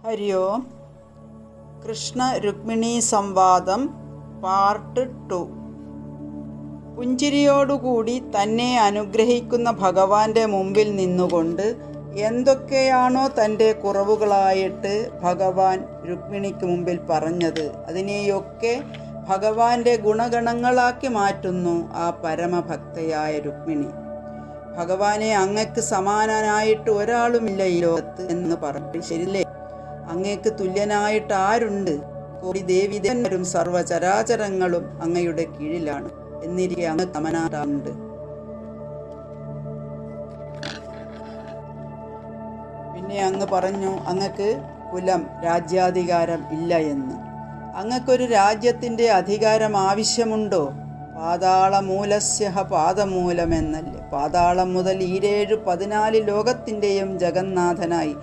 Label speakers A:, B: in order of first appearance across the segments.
A: ഹരി ഓം. കൃഷ്ണ രുക്മിണീ സംവാദം പാർട്ട് 2. പുഞ്ചിരിയോടുകൂടി തന്നെ അനുഗ്രഹിക്കുന്ന ഭഗവാന്റെ മുമ്പിൽ നിന്നുകൊണ്ട് എന്തൊക്കെയാണോ തൻ്റെ കുറവുകളായിട്ട് ഭഗവാൻ രുക്മിണിക്ക് മുമ്പിൽ പറഞ്ഞത്, അതിനെയൊക്കെ ഭഗവാന്റെ ഗുണഗണങ്ങളാക്കി മാറ്റുന്നു ആ പരമഭക്തയായ രുക്മിണി. ഭഗവാനെ, അങ്ങക്ക് സമാനനായിട്ട് ഒരാളുമില്ല ഈ ലോകത്ത് എന്ന് പറഞ്ഞു. ശരിയല്ലേ? അങ്ങേക്ക് തുല്യനായിട്ട് ആരുണ്ട്? കോടി ദേവിദേവരും സർവചരാചരങ്ങളും അങ്ങയുടെ കീഴിലാണ്. എന്നിരിക്കെ അങ്ങ് സമാനനുണ്ട്. പിന്നെ അങ്ങ് പറഞ്ഞു അങ്ങക്ക് കുലം, രാജ്യാധികാരം ഇല്ല എന്ന്. അങ്ങക്കൊരു രാജ്യത്തിൻ്റെ അധികാരം ആവശ്യമുണ്ടോ? പാതാളമൂലസ്യ പാദമൂലം എന്നല്ലേ. പാതാളം മുതൽ 14 ലോകത്തിൻ്റെയും ജഗന്നാഥനായി,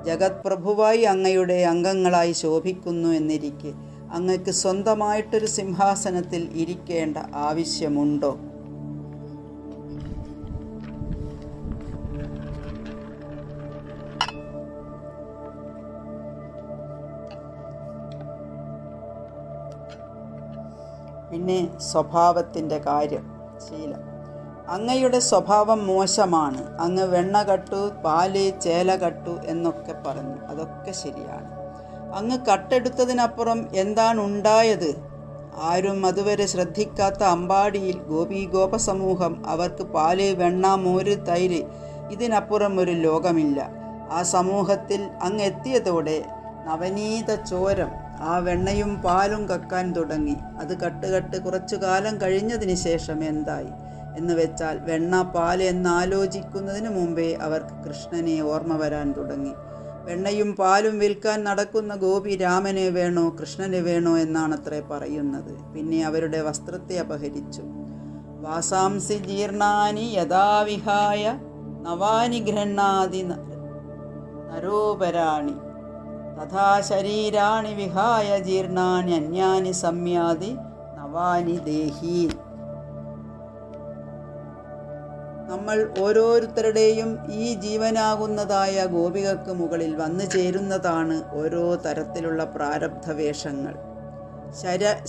A: ജഗത് പ്രഭുവായി അങ്ങയുടെ അംഗങ്ങളായി ശോഭിക്കുന്നു എന്നിരിക്കെ അങ്ങക്ക് സ്വന്തമായിട്ടൊരു സിംഹാസനത്തിൽ ഇരിക്കേണ്ട ആവശ്യമുണ്ടോ? പിന്നെ സ്വഭാവത്തിൻ്റെ കാര്യം, ശീലം. അങ്ങയുടെ സ്വഭാവം മോശമാണ്. അങ്ങ് വെണ്ണ കട്ടു, പാല്, ചേല കട്ടു എന്നൊക്കെ പറഞ്ഞു. അതൊക്കെ ശരിയാണ്. അങ്ങ് കട്ടെടുത്തതിനപ്പുറം എന്താണ് ഉണ്ടായത്? ആരും അതുവരെ ശ്രദ്ധിക്കാത്ത അമ്പാടിയിൽ ഗോപീഗോപ സമൂഹം, അവർക്ക് പാല്, വെണ്ണ, മോര്, തൈര്, ഇതിനപ്പുറം ഒരു ലോകമില്ല. ആ സമൂഹത്തിൽ അങ്ങ് എത്തിയതോടെ നവനീത ചോരം ആ വെണ്ണയും പാലും കക്കാൻ തുടങ്ങി. അത് കട്ട് കുറച്ചു കാലം കഴിഞ്ഞതിന് ശേഷം എന്തായി എന്ന് വെച്ചാൽ, വെണ്ണ, പാല് എന്നാലോചിക്കുന്നതിന് മുമ്പേ അവർക്ക് കൃഷ്ണനെ ഓർമ്മ വരാൻ തുടങ്ങി. വെണ്ണയും പാലും വിൽക്കാൻ നടക്കുന്ന ഗോപി രാമനെ വേണോ കൃഷ്ണനെ വേണോ എന്നാണത്രേ പറയുന്നത്. പിന്നെ അവരുടെ വസ്ത്രത്തെ അപഹരിച്ചു. വാസാംസി ജീർണാനി യഥാവിഹായ നവാനി ഗൃഹ്ണാതി നരോപരാണി തഥാ ശരീരാണി വിഹായ ജീർണാനി അന്യാനി സംയാതി നവാനി ദേഹി. നമ്മൾ ഓരോരുത്തരുടെയും ഈ ജീവനാകുന്നതായ ഗോപികൾക്ക് മുകളിൽ വന്നു ചേരുന്നതാണ് ഓരോ തരത്തിലുള്ള പ്രാരബ്ധവേഷങ്ങൾ.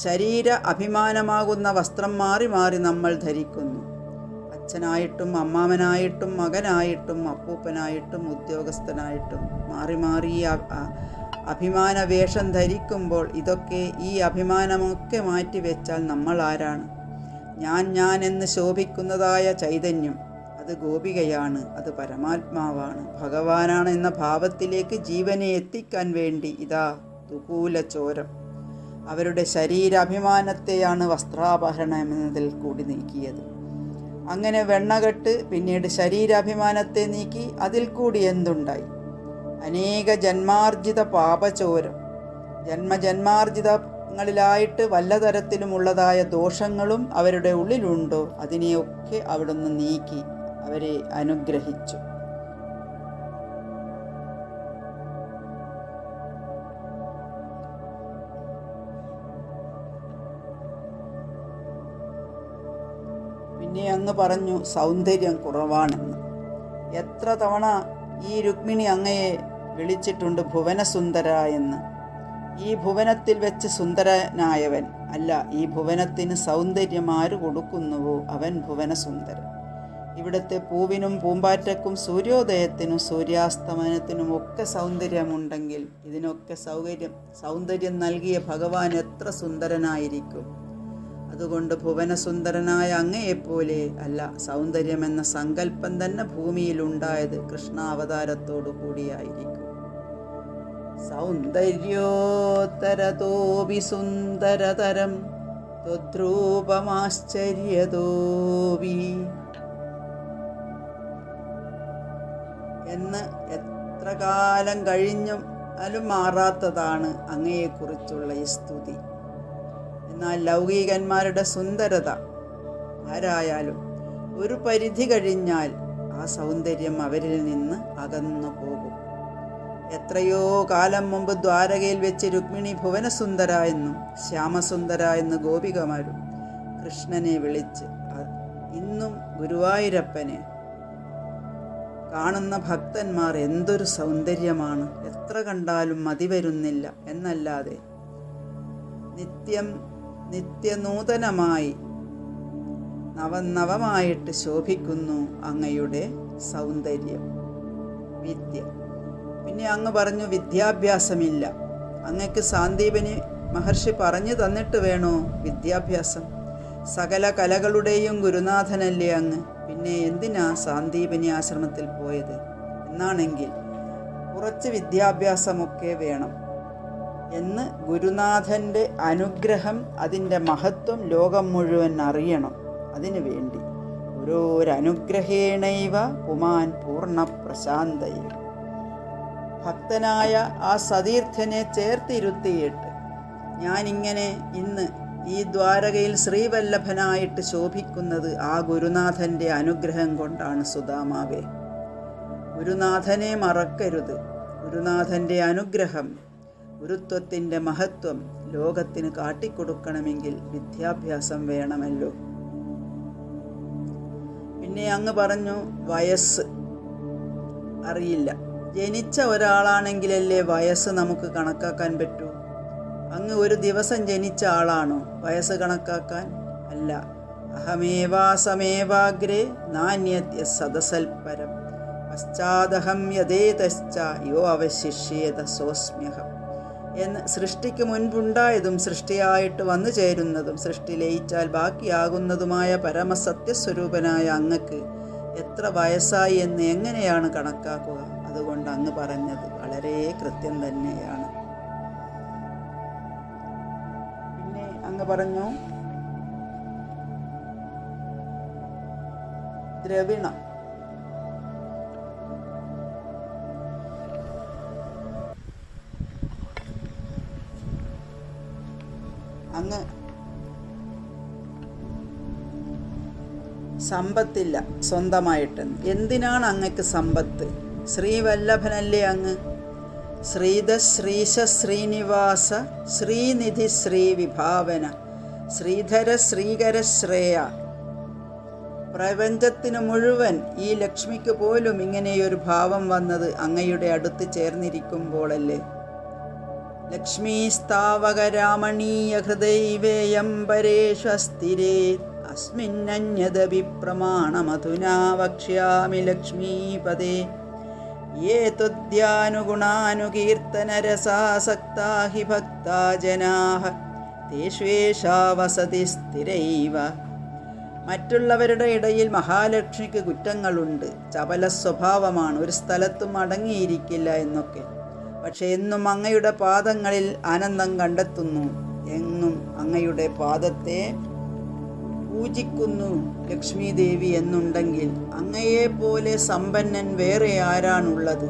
A: ശരീര അഭിമാനമാകുന്ന വസ്ത്രം മാറി മാറി നമ്മൾ ധരിക്കുന്നു. അച്ഛനായിട്ടും അമ്മാവനായിട്ടും മകനായിട്ടും അപ്പൂപ്പനായിട്ടും ഉദ്യോഗസ്ഥനായിട്ടും മാറി മാറി അഭിമാന വേഷം ധരിക്കുമ്പോൾ ഇതൊക്കെ, ഈ അഭിമാനമൊക്കെ മാറ്റിവെച്ചാൽ നമ്മൾ ആരാണ്? ഞാൻ എന്ന് ശോഭിക്കുന്നതായ ചൈതന്യം, അത് ഗോപികയാണ്, അത് പരമാത്മാവാണ്, ഭഗവാനാണ് എന്ന ഭാവത്തിലേക്ക് ജീവനെ എത്തിക്കാൻ വേണ്ടി ഇതാ തുകൂല ചോരം. അവരുടെ ശരീരാഭിമാനത്തെയാണ് വസ്ത്രാപഹരണം എന്നതിൽ കൂടി നീക്കിയത്. അങ്ങനെ വെണ്ണകെട്ട് പിന്നീട് ശരീരാഭിമാനത്തെ നീക്കി അതിൽ കൂടി എന്തുണ്ടായി? അനേക ജന്മാർജിത പാപചോരം. ജന്മജന്മാർജിതങ്ങളിലായിട്ട് വല്ല തരത്തിലുമുള്ളതായ ദോഷങ്ങളും അവരുടെ ഉള്ളിലുണ്ടോ? അതിനെയൊക്കെ അവിടുന്ന് നീക്കി അവരെ അനുഗ്രഹിച്ചു. പിന്നെ അങ്ങ് പറഞ്ഞു സൗന്ദര്യം കുറവാണെന്ന്. എത്ര തവണ ഈ രുക്മിണി അങ്ങയെ വിളിച്ചിട്ടുണ്ട് ഭുവനസുന്ദര എന്ന്. ഈ ഭുവനത്തിൽ വെച്ച് സുന്ദരനായവൻ അല്ല, ഈ ഭുവനത്തിന് സൗന്ദര്യം ആര് കൊടുക്കുന്നുവോ അവൻ ഭുവനസുന്ദരൻ. ഇവിടുത്തെ പൂവിനും പൂമ്പാറ്റക്കും സൂര്യോദയത്തിനും സൂര്യാസ്തമനത്തിനും ഒക്കെ സൗന്ദര്യമുണ്ടെങ്കിൽ ഇതിനൊക്കെ സൗന്ദര്യം നൽകിയ ഭഗവാൻ എത്ര സുന്ദരനായിരിക്കും. അതുകൊണ്ട് ഭുവനസുന്ദരനായ അങ്ങയെപ്പോലെ അല്ല, സൗന്ദര്യമെന്ന സങ്കല്പം തന്നെ ഭൂമിയിലുണ്ടായത് കൃഷ്ണാവതാരത്തോടു കൂടിയായിരിക്കും. സൗന്ദര്യോത്തരതോപി സുന്ദരതരം ത്വദ്രൂപമാശ്ചര്യതോപി എന്ന് എത്ര കാലം കഴിഞ്ഞാലും മാറാത്തതാണ് അങ്ങയെക്കുറിച്ചുള്ള ഈ സ്തുതി. എന്നാൽ ലൗകികന്മാരുടെ സുന്ദരത ആരായാലും ഒരു പരിധി കഴിഞ്ഞാൽ ആ സൗന്ദര്യം അവരിൽ നിന്ന് അകന്നു പോകും. എത്രയോ കാലം മുമ്പ് ദ്വാരകയിൽ വെച്ച് രുക്മിണി ഭുവനസുന്ദര എന്നും ശ്യാമസുന്ദര എന്ന് ഗോപികമാരും കൃഷ്ണനെ വിളിച്ച് ഇന്നും ഗുരുവായൂരപ്പനെ കാണുന്ന ഭക്തന്മാർ എന്തൊരു സൗന്ദര്യമാണ്, എത്ര കണ്ടാലും മതി വരുന്നില്ല എന്നല്ലാതെ നിത്യനൂതനമായി നവനവമായിട്ട് ശോഭിക്കുന്നു അങ്ങയുടെ സൗന്ദര്യം. വിദ്യ. പിന്നെ അങ്ങ് പറഞ്ഞു വിദ്യാഭ്യാസമില്ല. അങ്ങക്ക് സാന്ദീപനി മഹർഷി പറഞ്ഞു തന്നിട്ട് വേണോ വിദ്യാഭ്യാസം? സകല കലകളുടെയും ഗുരുനാഥനല്ലേ അങ്ങ്, പിന്നെ എന്തിനാ സാന്ദീപനി ആശ്രമത്തിൽ പോയത്? എന്നാണെങ്കിൽ കുറച്ച് വിദ്യാഭ്യാസമൊക്കെ വേണം എന്ന് ഗുരുനാഥൻ്റെ അനുഗ്രഹം, അതിൻ്റെ മഹത്വം ലോകം മുഴുവൻ അറിയണം. അതിനു വേണ്ടി ഓരോരനുഗ്രഹേണൈവ പുമാൻ പൂർണ്ണ പ്രശാന്തയ. ഭക്തനായ ആ സതീർത്ഥ്യനെ ചേർത്തിരുത്തിയിട്ട് ഞാനിങ്ങനെ ഇന്ന് ഈ ദ്വാരകയിൽ ശ്രീവല്ലഭനായിട്ട് ശോഭിക്കുന്നത് ആ ഗുരുനാഥൻ്റെ അനുഗ്രഹം കൊണ്ടാണ് സുദാമാവേ. ഗുരുനാഥനെ മറക്കരുത്. ഗുരുനാഥൻ്റെ അനുഗ്രഹം, ഗുരുത്വത്തിൻ്റെ മഹത്വം ലോകത്തിന് കാട്ടിക്കൊടുക്കണമെങ്കിൽ വിദ്യാഭ്യാസം വേണമല്ലോ. പിന്നെ അങ്ങ് പറഞ്ഞു വയസ്സ് അറിയില്ല. ജനിച്ച ഒരാളാണെങ്കിലല്ലേ വയസ്സ് നമുക്ക് കണക്കാക്കാൻ പറ്റൂ. അങ്ങ് ഒരു ദിവസം ജനിച്ച ആളാണോ വയസ്സ് കണക്കാക്കാൻ? അല്ല. അഹമേവാസമേവാഗ്രേ നാന്യത്യ സദസൽപരം പശ്ചാദഹം യഥേതശ്ച യോ അവശിഷ്യേത സോസ്മ്യഹം എന്ന് സൃഷ്ടിക്ക് മുൻപുണ്ടായതും സൃഷ്ടിയായിട്ട് വന്നു ചേരുന്നതും സൃഷ്ടി ലയിച്ചാൽ ബാക്കിയാകുന്നതുമായ പരമസത്യസ്വരൂപനായ അങ്ങക്ക് എത്ര വയസ്സായി എന്ന് എങ്ങനെയാണ് കണക്കാക്കുക? അതുകൊണ്ട് അങ്ങ് പറഞ്ഞത് വളരെ കൃത്യം തന്നെയാണ്. പിന്നെ അങ്ങ് പറഞ്ഞു ദ്രവിണം. അങ്ങ് സമ്പത്തില്ല സ്വന്തമായിട്ടെന്ന്. എന്തിനാണ് അങ്ങക്ക് സമ്പത്ത്? ശ്രീവല്ലഭനല്ലേ അങ്ങ്? ശ്രീധ ശ്രീശ ശ്രീനിവാസ ശ്രീനിധി ശ്രീവിഭാവന ശ്രീധര ശ്രീകര ശ്രേയ. പ്രപഞ്ചത്തിന് മുഴുവൻ, ഈ ലക്ഷ്മിക്ക് പോലും ഇങ്ങനെയൊരു ഭാവം വന്നത് അങ്ങയുടെ അടുത്ത് ചേർന്നിരിക്കുമ്പോഴല്ലേ. ലക്ഷ്മീസ്താവക രാമണീയ ഹൃദൈവേയം പരേഷു അസ്ഥിരേ അസ്മിന്നന്യദപി പ്രമാണമധുനാ വക്ഷ്യാമി ലക്ഷ്മീപദേ. യേ ത്വദ്യാനുഗുണാനുകീർത്തനരസാസക്താ ഹി ഭക്താ ജനാഃ തേഷ്വേഷാ വസതി സ്ഥിരൈവ. മറ്റുള്ളവരുടെ ഇടയിൽ മഹാലക്ഷ്മിക്ക് കുറ്റങ്ങളുണ്ട്, ചപല സ്വഭാവമാണ്, ഒരു സ്ഥലത്തും അടങ്ങിയിരിക്കില്ല എന്നൊക്കെ. പക്ഷെ എന്നും അങ്ങയുടെ പാദങ്ങളിൽ ആനന്ദം കണ്ടെത്തുന്നു, എന്നും അങ്ങയുടെ പാദത്തെ പൂജിക്കുന്നു ലക്ഷ്മി ദേവി എന്നുണ്ടെങ്കിൽ അങ്ങയെപ്പോലെ സമ്പന്നൻ വേറെ ആരാണുള്ളത്?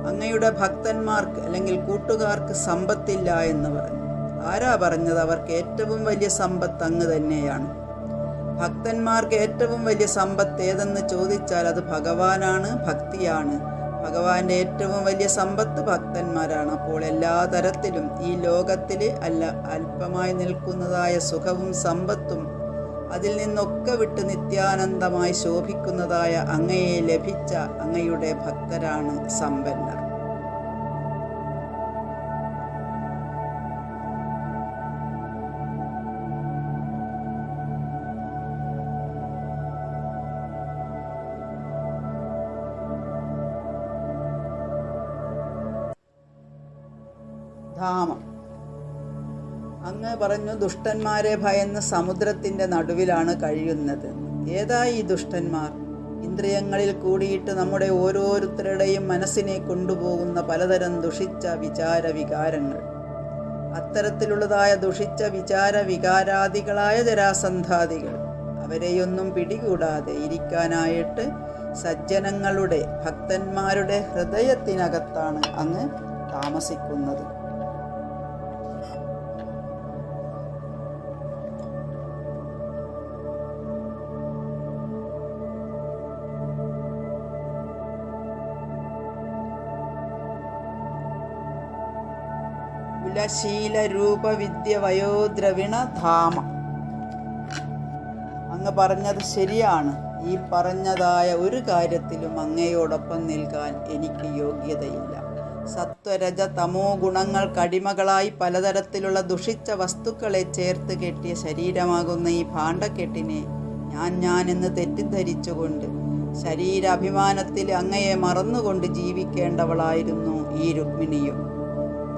A: അങ്ങയുടെ ഭക്തന്മാർക്ക് അല്ലെങ്കിൽ കൂട്ടുകാർക്ക് സമ്പത്തില്ല എന്ന് പറഞ്ഞു. ആരാ പറഞ്ഞത്? അവർക്ക് ഏറ്റവും വലിയ സമ്പത്ത് അങ്ങ് തന്നെയാണ്. ഭക്തന്മാർക്ക് ഏറ്റവും വലിയ സമ്പത്ത് ഏതെന്ന് ചോദിച്ചാൽ അത് ഭഗവാനാണ്, ഭക്തിയാണ്. ഭഗവാന്റെ ഏറ്റവും വലിയ സമ്പത്ത് ഭക്തന്മാരാണ്. അപ്പോൾ എല്ലാ തരത്തിലും ഈ ലോകത്തിൽ അല്പമായി നിൽക്കുന്നതായ സുഖവും സമ്പത്തും അതിൽ നിന്നൊക്കെ വിട്ട് നിത്യാനന്ദമായി ശോഭിക്കുന്നതായ അങ്ങയെ ലഭിച്ച അങ്ങയുടെ ഭക്തരാണ് സമ്പന്നർ. ധാമം. അങ്ങ് പറഞ്ഞു ദുഷ്ടന്മാരെ ഭയന്ന് സമുദ്രത്തിൻ്റെ നടുവിലാണ് കഴിയുന്നത്. ഏതാ ഈ ദുഷ്ടന്മാർ? ഇന്ദ്രിയങ്ങളിൽ കൂടിയിട്ട് നമ്മുടെ ഓരോരുത്തരുടെയും മനസ്സിനെ കൊണ്ടുപോകുന്ന പലതരം ദുഷിച്ച വികാരങ്ങൾ. അത്തരത്തിലുള്ളതായ ദുഷിച്ച വികാരാദികളായ ജരാസന്ധാദികൾ, അവരെയൊന്നും പിടികൂടാതെ ഇരിക്കാനായിട്ട് സജ്ജനങ്ങളുടെ ഭക്തന്മാരുടെ ഹൃദയത്തിനകത്താണ് അങ്ങ് താമസിക്കുന്നത്. കുലശീലരൂപവിദ്യ വയോദ്രവിണ ധാമ. അങ്ങ് പറഞ്ഞത് ശരിയാണ്. ഈ പറഞ്ഞതായ ഒരു കാര്യത്തിലും അങ്ങയോടൊപ്പം നിൽക്കാൻ എനിക്ക് യോഗ്യതയില്ല. സത്വരജ തമോ ഗുണങ്ങൾക്കടിമകളായി പലതരത്തിലുള്ള ദുഷിച്ച വസ്തുക്കളെ ചേർത്ത് കെട്ടിയ ശരീരമാകുന്ന ഈ ഭാണ്ഡക്കെട്ടിനെ ഞാൻ എന്ന് തെറ്റിദ്ധരിച്ചുകൊണ്ട് ശരീരാഭിമാനത്തിൽ അങ്ങയെ മറന്നുകൊണ്ട് ജീവിക്കേണ്ടവളായിരുന്നു ഈ രുക്മിണിയും.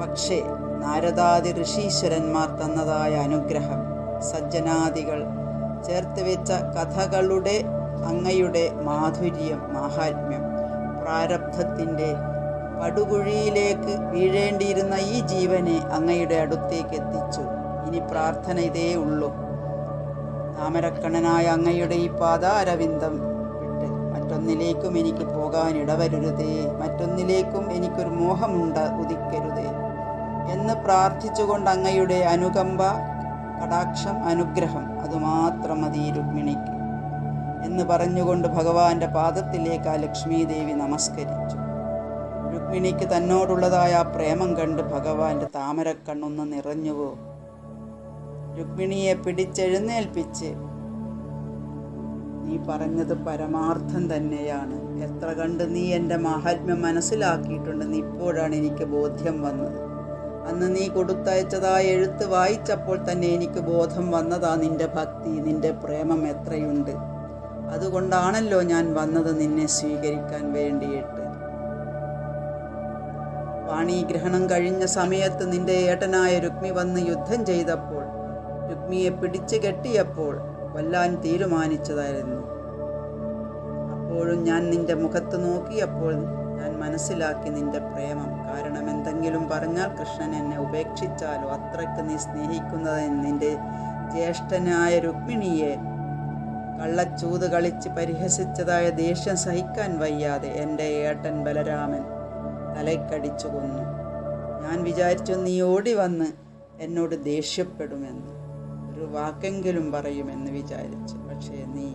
A: പക്ഷേ നാരദാദി ഋഷീശ്വരന്മാർ തന്നതായ അനുഗ്രഹം, സജ്ജനാദികൾ ചേർത്ത് വെച്ച കഥകളുടെ അങ്ങയുടെ മാധുര്യം, മാഹാത്മ്യം പ്രാരബ്ധത്തിൻ്റെ പടുകുഴിയിലേക്ക് വീഴേണ്ടിയിരുന്ന ഈ ജീവനെ അങ്ങയുടെ അടുത്തേക്ക് എത്തിച്ചു. ഇനി പ്രാർത്ഥന ഇതേ ഉള്ളൂ. താമരക്കണ്ണനായ അങ്ങയുടെ ഈ പാദാരവിന്ദം വിട്ട് മറ്റൊന്നിലേക്കും എനിക്ക് പോകാൻ ഇടവരുതേ, മറ്റൊന്നിലേക്കും എനിക്കൊരു ഉദിക്കരുതേ എന്ന് പ്രാർത്ഥിച്ചുകൊണ്ട് അങ്ങയുടെ അനുകമ്പ, കടാക്ഷം, അനുഗ്രഹം അതുമാത്രം മതി രുക്മിണിക്ക് എന്ന് പറഞ്ഞുകൊണ്ട് ഭഗവാന്റെ പാദത്തിലേക്ക് ആ ലക്ഷ്മീദേവി നമസ്കരിച്ചു. രുക്മിണിക്ക് തന്നോടുള്ളതായ ആ പ്രേമം കണ്ട് ഭഗവാന്റെ താമരക്കണ്ണൊന്ന് നിറഞ്ഞുവോ. രുക്മിണിയെ പിടിച്ചെഴുന്നേൽപ്പിച്ച്, നീ പറഞ്ഞത് പരമാർത്ഥം തന്നെയാണ്. എത്ര കണ്ട് നീ എൻ്റെ മാഹാത്മ്യം മനസ്സിലാക്കിയിട്ടുണ്ടെന്ന് ഇപ്പോഴാണ് എനിക്ക് ബോധ്യം വന്നത്. അന്ന് നീ കൊടുത്തയച്ചതായ എഴുത്ത് വായിച്ചപ്പോൾ തന്നെ എനിക്ക് ബോധം വന്നതാ നിന്റെ ഭക്തി, നിന്റെ പ്രേമം എത്രയുണ്ട്. അതുകൊണ്ടാണല്ലോ ഞാൻ വന്നത് നിന്നെ സ്വീകരിക്കാൻ വേണ്ടിയിട്ട്. പാണിഗ്രഹണം കഴിഞ്ഞ സമയത്ത് നിന്റെ ഏട്ടനായ രുക്മി വന്ന് യുദ്ധം ചെയ്തപ്പോൾ, രുക്മിയെ പിടിച്ചു കെട്ടിയപ്പോൾ കൊല്ലാൻ തീരുമാനിച്ചതായിരുന്നു. അപ്പോഴും ഞാൻ നിന്റെ മുഖത്ത് നോക്കിയപ്പോൾ ഞാൻ മനസ്സിലാക്കി നിന്റെ പ്രേമം. കാരണം എന്തെങ്കിലും പറഞ്ഞാൽ കൃഷ്ണൻ എന്നെ ഉപേക്ഷിച്ചാലോ, അത്രയ്ക്ക് നീ സ്നേഹിക്കുന്നതിന് നിന്റെ ജ്യേഷ്ഠനായ രുക്മിണിയെ കള്ളച്ചൂത് കളിച്ച് പരിഹസിച്ചതായ ദേഷ്യം സഹിക്കാൻ വയ്യാതെ എൻ്റെ ഏട്ടൻ ബലരാമൻ തലയ്ക്കടിച്ചു കൊന്നു. ഞാൻ വിചാരിച്ചു നീ ഓടി വന്ന് എന്നോട് ദേഷ്യപ്പെടുമെന്ന്, ഒരു വാക്കെങ്കിലും പറയുമെന്ന് വിചാരിച്ചു. പക്ഷേ നീ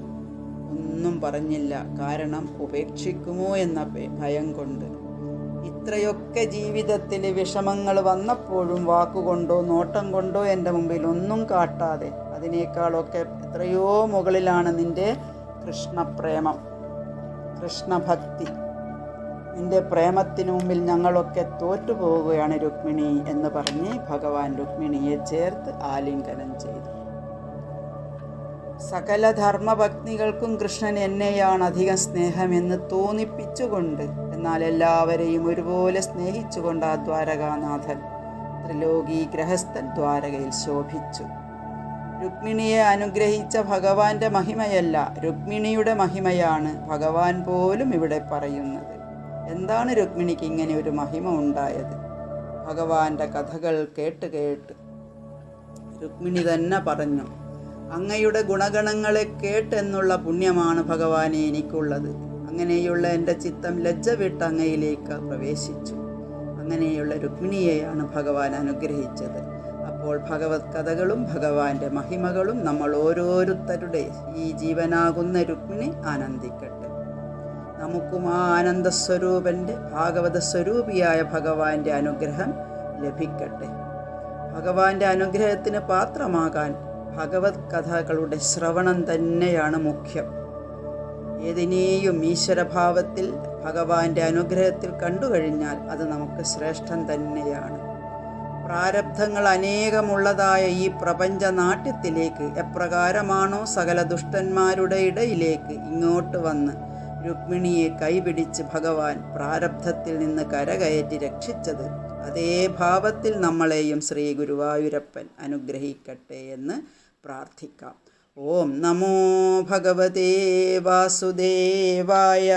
A: ഒന്നും പറഞ്ഞില്ല. കാരണം ഉപേക്ഷിക്കുമോ എന്ന ഭയം കൊണ്ട്. ഇത്രയൊക്കെ ജീവിതത്തിൽ വിഷമങ്ങൾ വന്നപ്പോഴും വാക്കുകൊണ്ടോ നോട്ടം കൊണ്ടോ എൻ്റെ മുമ്പിൽ ഒന്നും കാട്ടാതെ, അതിനേക്കാളൊക്കെ എത്രയോ മുകളിലാണ് നിൻ്റെ കൃഷ്ണപ്രേമം, കൃഷ്ണഭക്തി. നിന്റെ പ്രേമത്തിനു മുമ്പിൽ ഞങ്ങളൊക്കെ തോറ്റുപോവുകയാണ് രുക്മിണി എന്ന് പറഞ്ഞ് ഭഗവാൻ രുക്മിണിയെ ചേർത്ത് ആലിംഗനം ചെയ്തു. സകല ധർമ്മഭക്തികൾക്കും കൃഷ്ണൻ എന്നെയാണ് അധികം സ്നേഹമെന്ന് തോന്നിപ്പിച്ചുകൊണ്ട്, എന്നാൽ എല്ലാവരെയും ഒരുപോലെ സ്നേഹിച്ചുകൊണ്ട് ആ ദ്വാരകാനാഥൻ ത്രിലോകി ഗ്രഹസ്ഥൻ ദ്വാരകയിൽ ശോഭിച്ചു. രുക്മിണിയെ അനുഗ്രഹിച്ച ഭഗവാന്റെ മഹിമയല്ല, രുക്മിണിയുടെ മഹിമയാണ് ഭഗവാൻ പോലും ഇവിടെ പറയുന്നത്. എന്താണ് രുക്മിണിക്ക് ഇങ്ങനെ ഒരു മഹിമ ഉണ്ടായത്? ഭഗവാന്റെ കഥകൾ കേട്ട് കേട്ട് രുക്മിണി തന്നെ പറഞ്ഞു, അങ്ങയുടെ ഗുണഗണങ്ങളെ കേട്ടെന്നുള്ള പുണ്യമാണ് ഭഗവാനെ എനിക്കുള്ളത്. അങ്ങനെയുള്ള എൻ്റെ ചിത്തം ലജ്ജ വിട്ട് അങ്ങയിലേക്ക് പ്രവേശിച്ചു. അങ്ങനെയുള്ള രുക്മിണിയെയാണ് ഭഗവാൻ അനുഗ്രഹിച്ചത്. അപ്പോൾ ഭഗവത് കഥകളും ഭഗവാന്റെ മഹിമകളും നമ്മൾ ഓരോരുത്തരുടെ ഈ ജീവനാകുന്ന രുക്മിണി ആനന്ദിക്കട്ടെ. നമുക്കും ആ ആനന്ദസ്വരൂപൻ്റെ ഭാഗവത സ്വരൂപിയായ ഭഗവാന്റെ അനുഗ്രഹം ലഭിക്കട്ടെ. ഭഗവാന്റെ അനുഗ്രഹത്തിന് പാത്രമാകാൻ ഭഗവത് കഥകളുടെ ശ്രവണം തന്നെയാണ് മുഖ്യം. ഏതിനെയും ഈശ്വരഭാവത്തിൽ ഭഗവാന്റെ അനുഗ്രഹത്തിൽ കണ്ടുകഴിഞ്ഞാൽ അത് നമുക്ക് ശ്രേഷ്ഠം തന്നെയാണ്. പ്രാരബ്ധങ്ങൾ അനേകമുള്ളതായ ഈ പ്രപഞ്ച നാട്യത്തിലേക്ക് എപ്രകാരമാണോ സകല ദുഷ്ടന്മാരുടെ ഇടയിലേക്ക് ഇങ്ങോട്ട് വന്ന് രുക്മിണിയെ കൈപിടിച്ച് ഭഗവാൻ പ്രാരബ്ധത്തിൽ നിന്ന് കരകയറ്റി രക്ഷിച്ചത്, അതേ ഭാവത്തിൽ നമ്മളെയും ശ്രീ ഗുരുവായൂരപ്പൻ അനുഗ്രഹിക്കട്ടെ എന്ന് പ്രാർത്ഥിക്കാം. ഓം നമോ ഭഗവതേ വാസുദേവായ.